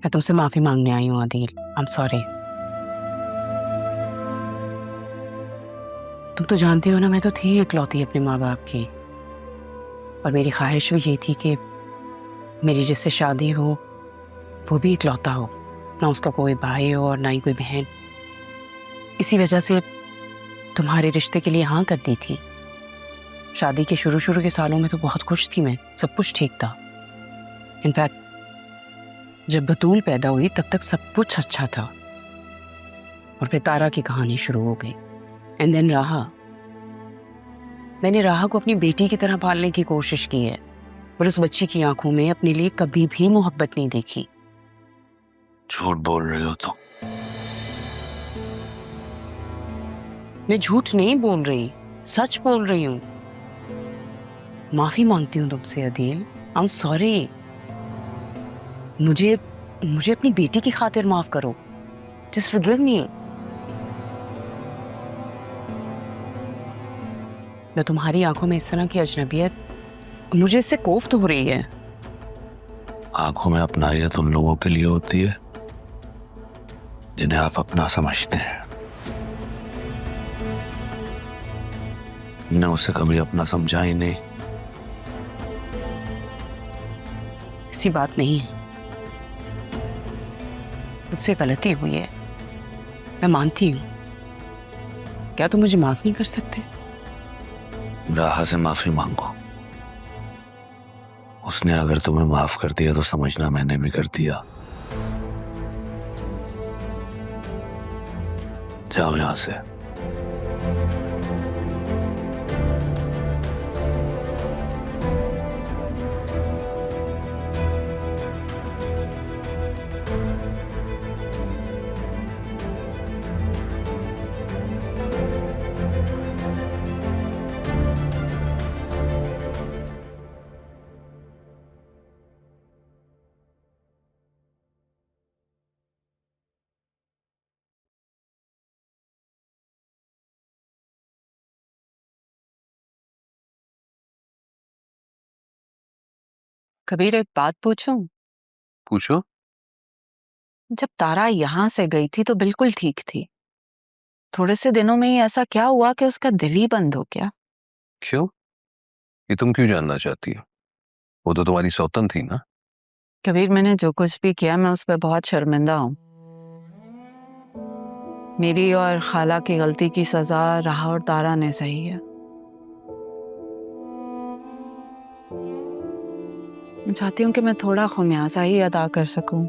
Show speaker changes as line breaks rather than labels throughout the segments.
मैं तुमसे माफी मांगने आई हूँ आदिल। I am sorry. तुम तो जानते हो ना, मैं तो थी इकलौती अपने माँ बाप की, और मेरी ख्वाहिश भी यही थी कि मेरी जिससे शादी हो वो भी इकलौता हो, ना उसका कोई भाई हो और ना ही कोई बहन। इसी वजह से तुम्हारे रिश्ते के लिए हाँ कर दी थी। शादी के शुरू के सालों में तो बहुत खुश थी मैं, सब कुछ ठीक था। इनफैक्ट जब बतूल पैदा हुई तब तक सब कुछ अच्छा था, और फिर तारा की कहानी शुरू हो गई। एंड देन राहा। मैंने राहा को अपनी बेटी की तरह पालने की कोशिश की है, पर उस बच्ची की आंखों में अपने लिए कभी भी मोहब्बत नहीं देखी।
झूठ बोल रहे हो तुम।
मैं झूठ नहीं बोल रही, सच बोल रही हूँ। माफी मांगती हूँ तुमसे अदील। I am sorry. मुझे मुझे अपनी बेटी की खातिर माफ करो। Just forgive me. मैं तुम्हारी आंखों में इस तरह की अजनबियत, मुझे इससे कोफ्त हो रही है।
आंखों में अपनायत उन लोगों के लिए होती है जिन्हें आप अपना समझते हैं। मैंने उसे कभी अपना समझा ही नहीं।
ऐसी बात नहीं है, मुझसे गलती हुई है, मैं मानती हूँ। क्या तुम मुझे माफ नहीं कर सकते?
राहा से माफी मांगो। उसने अगर तुम्हें माफ कर दिया तो समझना मैंने भी कर दिया। जाओ यहां से।
कबीर, एक बात पूछूं?
पूछो।
जब तारा यहाँ से गई थी तो बिल्कुल ठीक थी। थोड़े से दिनों में ही ऐसा क्या हुआ कि उसका दिल ही बंद हो गया?
क्यों? ये तुम क्यों जानना चाहती हो? वो तो तुम्हारी सौतन थी ना।
कबीर, मैंने जो कुछ भी किया मैं उस पर बहुत शर्मिंदा हूँ। मेरी और खाला की गलती की सजा राहा और तारा ने सही है। मैं चाहती हूँ कि मैं थोड़ा खुमियाजा ही अदा कर सकूं।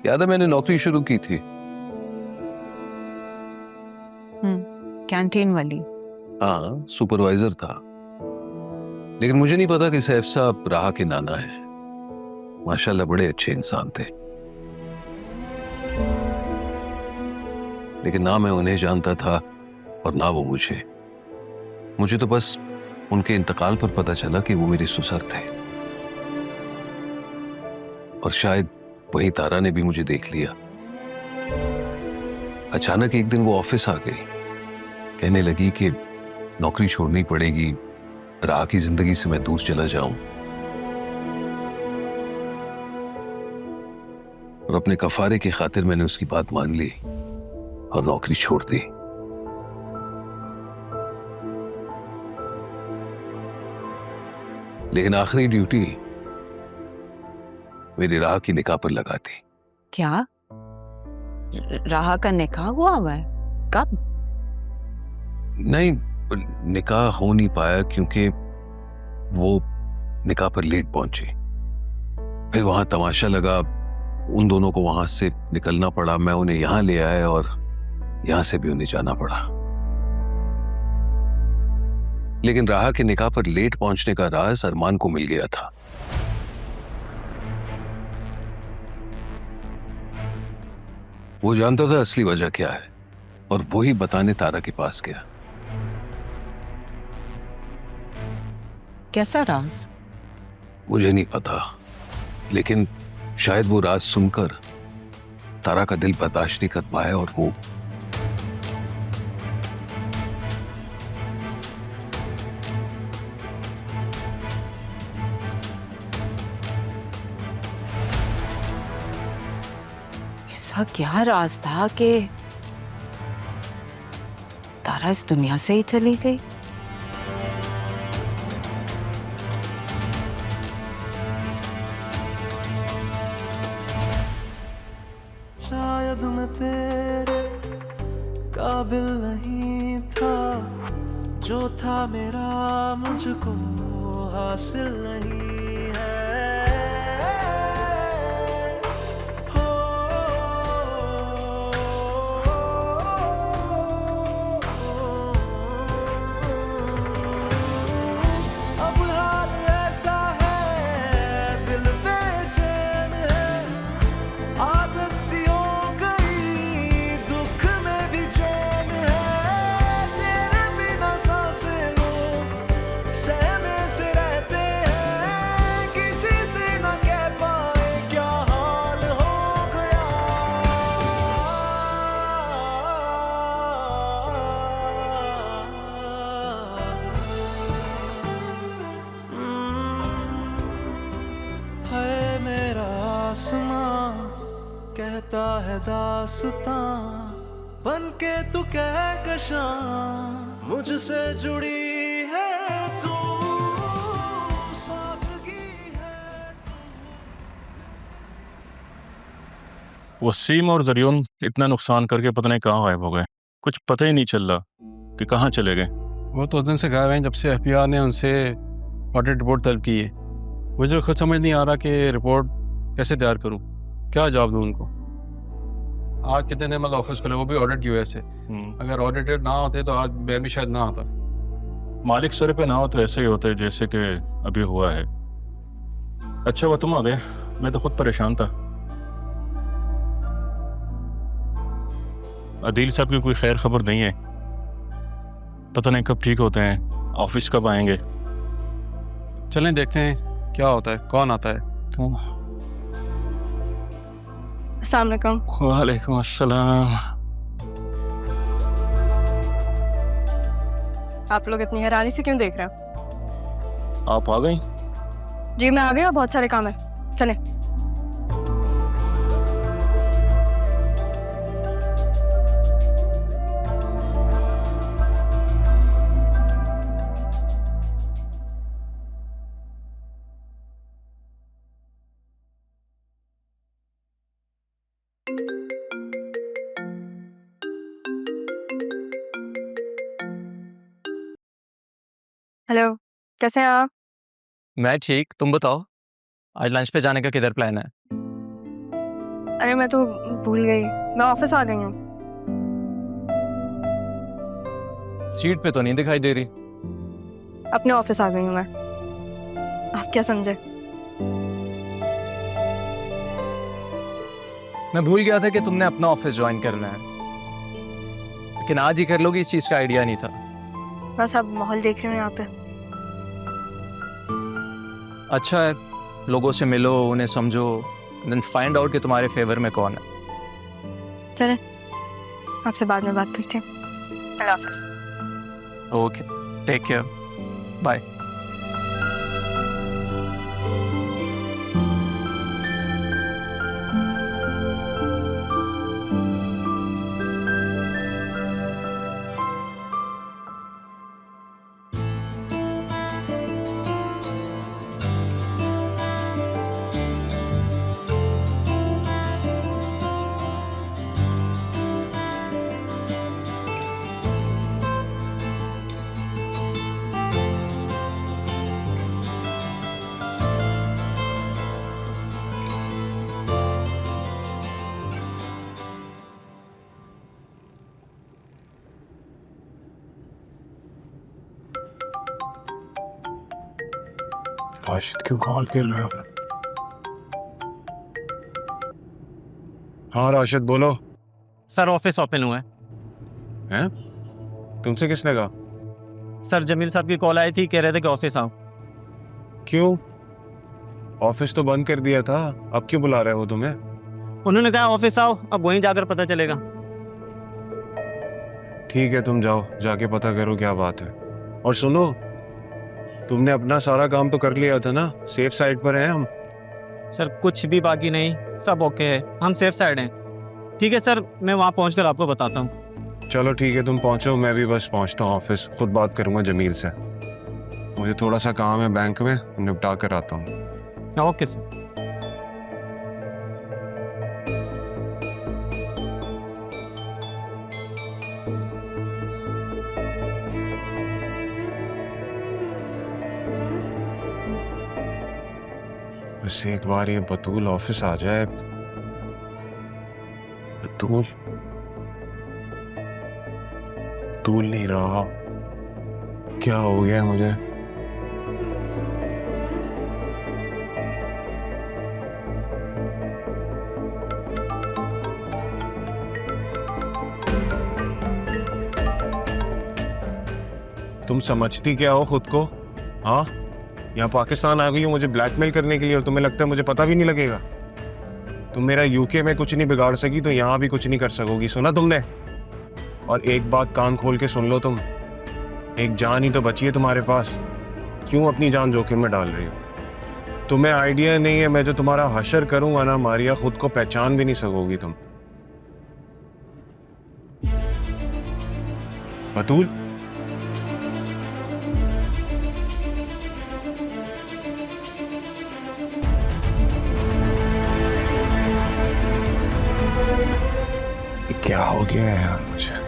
याद है मैंने नौकरी शुरू की थी।
कैंटीन वाली।
हाँ, सुपरवाइजर था। लेकिन मुझे नहीं पता कि सैफ साहब राहा के नाना है। माशाल्लाह बड़े अच्छे इंसान थे। लेकिन ना मैं उन्हें जानता था और ना वो मुझे। मुझे तो बस उनके इंतकाल पर पता चला कि वो मेरे ससुर थे। और शायद वही तारा ने भी मुझे देख लिया। अचानक एक दिन वो ऑफिस आ गई, कहने लगी कि नौकरी छोड़नी पड़ेगी, राह की जिंदगी से मैं दूर चला जाऊं। और अपने कफारे की खातिर मैंने उसकी बात मान ली और नौकरी छोड़ दी। लेकिन आखिरी ड्यूटी मेरी राह की निकाह पर लगा दी।
क्या? राहा का निकाह हुआ है? कब?
नहीं, निकाह हो नहीं पाया क्योंकि वो निकाह पर लेट पहुंची। फिर वहां तमाशा लगा, उन दोनों को वहां से निकलना पड़ा। मैं उन्हें यहां ले आया और यहां से भी उन्हें जाना पड़ा। लेकिन राहा के निकाह पर लेट पहुंचने का राज अरमान को मिल गया था। वो जानता था असली वजह क्या है और वही बताने तारा के पास गया।
कैसा राज?
मुझे नहीं पता, लेकिन शायद वो राज सुनकर तारा का दिल बर्दाश्त नहीं कर पाया और वो
ऐसा क्या राज था कि तारा इस दुनिया से ही चली गई?
शायद मैं तेरे काबिल नहीं था, जो था मेरा मुझको हासिल नहीं है। हो अब हाल ऐसा है, दिल बेचैन है, आदत सी हो गई, दुख में भी चैन है। तेरे बिना सांसें लो सहमे से रहते हैं, किसी से न कह पाए क्या हाल हो गया। है मेरा आसमां कहता है दास्तां, बन के तू कहकशां मुझसे जुड़ी है तू, सादगी है।
वसीम और जरियन इतना नुकसान करके पता नहीं कहाँ गायब हो गए। कुछ पता ही नहीं चल रहा कि कहाँ चले गए।
वो तो उस दिन से गायब हैं जब से एफबीआई ने उनसे ऑडिट रिपोर्ट तलब की है। मुझे खुद समझ नहीं आ रहा कि रिपोर्ट कैसे तैयार करूं, क्या जवाब दूं उनको। आज कितने दिन मतलब ऑफिस खुले, वो भी ऑडिट की वजह से। अगर ऑडिटर ना होते तो आज मैं भी शायद ना आता।
मालिक सर पे ना हो तो ऐसे ही होते जैसे कि अभी हुआ है। अच्छा हुआ तुम आ गए, मैं तो खुद परेशान था। अदील साहब की कोई खैर खबर नहीं है, पता नहीं कब ठीक होते हैं, ऑफिस कब आएंगे।
चलें देखते हैं क्या होता है, कौन आता है।
अस्सलाम वालेकुम।
वालेकुम अस्सलाम।
आप लोग इतनी हैरानी से क्यों देख रहे हो?
आप आ गई?
जी मैं आ गई और बहुत सारे काम है, चलें। हेलो, कैसे हैं आप?
मैं ठीक, तुम बताओ आज लंच पे जाने का किधर प्लान है?
अरे मैं तो भूल गई, मैं ऑफिस आ गई हूँ।
स्ट्रीट पे तो नहीं दिखाई दे रही।
अपने ऑफिस आ गई हूँ मैं। आप क्या समझे?
मैं भूल गया था कि तुमने अपना ऑफिस ज्वाइन करना है, लेकिन आज ही कर लोगी इस चीज का आइडिया नहीं था।
बस अब माहौल देख रही हूँ यहाँ पे।
अच्छा है, लोगों से मिलो, उन्हें समझो, देन फाइंड आउट कि तुम्हारे फेवर में कौन है।
चले, आपसे बाद में बात करते हैं। अल्लाह हाफिज।
Okay, take care, bye.
Rashid क्यों कॉल कर रहे हो?
हाँ राशिद बोलो।
सर ऑफिस ओपन हुआ है।
हैं? तुमसे किसने कहा?
सर जमील साहब की कॉल आई थी, कह रहे थे कि ऑफिस आओ।
क्यों? ऑफिस तो बंद कर दिया था, अब क्यों बुला रहे हो तुम्हें?
उन्होंने कहा ऑफिस आओ, अब वहीं जाकर पता चलेगा।
ठीक है तुम जाओ, जाके पता करो क्या बात है। और सुनो, तुमने अपना सारा काम तो कर लिया था ना? सेफ साइड पर हैं हम।
सर कुछ भी बाकी नहीं, सब ओके है, हम सेफ साइड हैं। ठीक है सर, मैं वहाँ पहुँचकर आपको बताता हूँ।
चलो ठीक है, तुम पहुंचो, मैं भी बस पहुंचता हूँ ऑफिस, खुद बात करूंगा जमील से। मुझे थोड़ा सा काम है बैंक में, निपटा कर आता हूँ।
Okay sir.
बस एक बार ये बतूल ऑफिस आ जाए। बतूल बतूल नहीं रहा, क्या हो गया मुझे? तुम समझती क्या हो खुद को? हाँ, यहाँ पाकिस्तान आ गई हो मुझे ब्लैकमेल करने के लिए, और तुम्हें लगता है मुझे पता भी नहीं लगेगा? तुम मेरा यूके में कुछ नहीं बिगाड़ सकी तो यहाँ भी कुछ नहीं कर सकोगी, सुना तुमने? और एक बात कान खोल के सुन लो, तुम एक जान ही तो बची है तुम्हारे पास, क्यों अपनी जान जोखिम में डाल रही हो? तुम्हें आइडिया नहीं है मैं जो तुम्हारा हशर करूंगा ना मारिया, खुद को पहचान भी नहीं सकोगी तुम। बतूल, क्या हो गया है यार मुझे?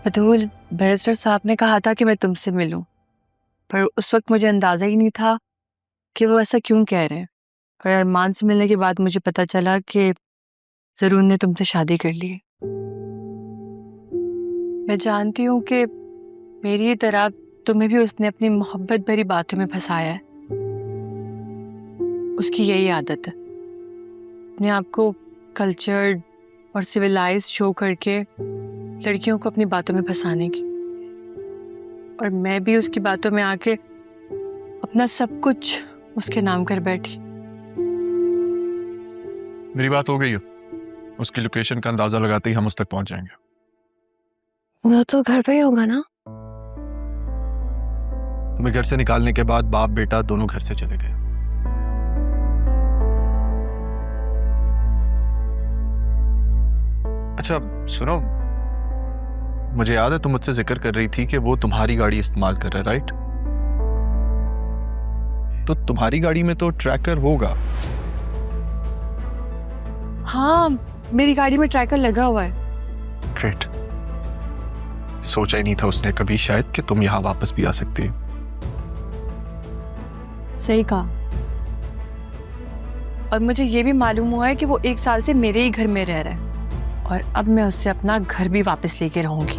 बतूल, बैरिस्टर साहब ने कहा था कि मैं तुमसे मिलूं, पर उस वक्त मुझे अंदाज़ा ही नहीं था कि वो ऐसा क्यों कह रहे हैं। पर अरमान से मिलने के बाद मुझे पता चला कि ज़रूर ने तुमसे शादी कर ली है। मैं जानती हूँ कि मेरी तरह तुम्हें भी उसने अपनी मोहब्बत भरी बातों में फंसाया है। उसकी यही आदत है, अपने आप को कल्चर्ड और सिविलाइज्ड शो करके लड़कियों को अपनी बातों में फंसाने की। और मैं भी उसकी बातों में आके अपना सब कुछ उसके नाम कर बैठी।
मेरी बात हो गई है, उसकी लोकेशन का अंदाजा लगाते ही हम उस तक पहुंच जाएंगे।
वो तो घर पे ही होगा ना?
तुम्हें घर से निकालने के बाद बाप बेटा दोनों घर से चले गए। अच्छा सुनो, मुझे याद है तुम मुझसे जिक्र कर रही थी कि वो तुम्हारी गाड़ी इस्तेमाल कर रहा है, राइट? तो तुम्हारी गाड़ी में तो ट्रैकर होगा।
हाँ, मेरी गाड़ी में ट्रैकर लगा हुआ है।
ग्रेट। सोचा ही नहीं था उसने कभी शायद कि तुम यहाँ वापस भी आ सकती हो।
सही कहा। और मुझे ये भी मालूम हुआ है कि वो 1 साल से मेरे ही घर में रह रहा है, और अब मैं उससे अपना घर भी वापस लेके रहूंगी।